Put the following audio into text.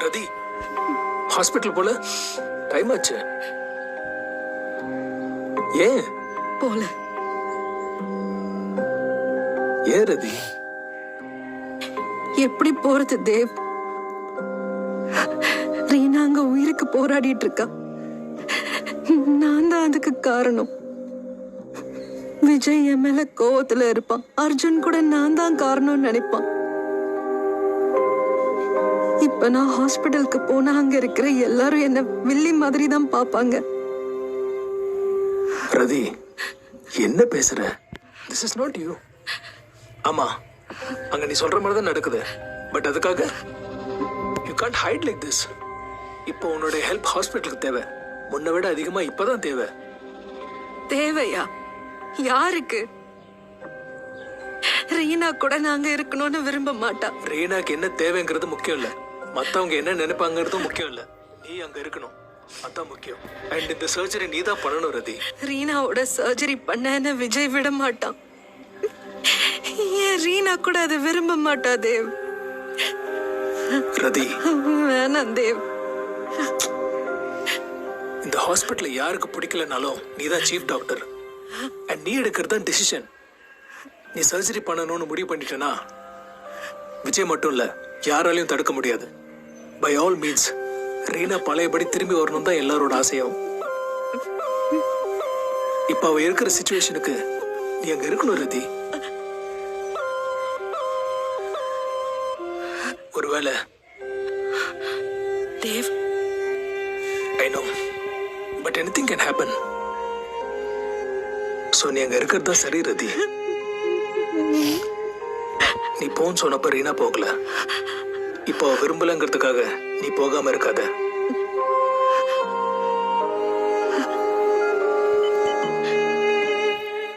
ரதி hospital போல time ஆச்சு. ஏன் போல? ஏன் ரதி? எப்படி போறது தேவ்? ரீனா அங்க உயிருக்கு போராடிட்டு இருக்கா. நான் தான் அதுக்கு காரணம். விஜய் என் மேல கோவத்துல இருப்பான். அர்ஜுன் கூட நான் தான் காரணம்னு நினைப்பான். இப்ப நான் ஹாஸ்பிட்டலுக்கு போனா அங்க இருக்கிற எல்லாரும் என்ன வில்லி மாதிரி தான் பாப்பாங்க. ரதி என்ன பேசுற? This is not you. ஆமா, அங்க நீ சொல்ற மாதிரி தான் நடக்குது. பட் அதுக்காக you can't hide like this. இப்போ உன்னோட ஹெல்ப் ஹாஸ்பிட்டலுக்கு தேவை. முன்ன விட அதிகமா இப்பதான் தேவை. தேவையா? யாருக்கு? ரீனா கூட நாங்க இருக்கணும்னு விரும்ப மாட்டா. ரீனாக்கு என்ன தேவைங்கிறது முக்கியம் இல்ல, மத்தவங்க என்ன நினைப்பாங்கிறதும் முக்கியம் இல்ல. நீ அங்க இருக்கணும், அதான் முக்கியம். அண்ட் இந்த சர்ஜரி நீ தான் பண்ணணும் ரதி. ரீனாவோட சர்ஜரி பண்ண விஜய் விட மாட்டான். ஏன் ரீனா கூட அதை விரும்ப மாட்டா தேவ். ரதி வேணாம் தேவ். இந்த ஹாஸ்பிட்டல் யாருக்கு பிடிக்கலனாலும் நீ தான் சீஃப் டாக்டர். அண்ட் நீ எடுக்கிறது தான் டிசிஷன். நீ சர்ஜரி பண்ணணும்னு முடிவு பண்ணிட்டேனா விஜய் மட்டும் இல்ல, யாராலையும் தடுக்க முடியாது. பை ஆல் மீன்ஸ் ரீனா பழையபடி திரும்பி வரணும் தான் எல்லாரோட ஆசையும். இப்ப அவ இருக்கிற சிச்சுவேஷனுக்கு நீ அங்க இருக்கணும் ரதி. ஒருவேளை Dev, I know, but anything can happen. So நீ அங்க இருக்கிறது தான் சரி ரதி. நீ போன்னு சொன்னப்ப ரீனா போகல. இப்போ விரும்பலங்கிறதுக்காக நீ போகாம இருக்காத.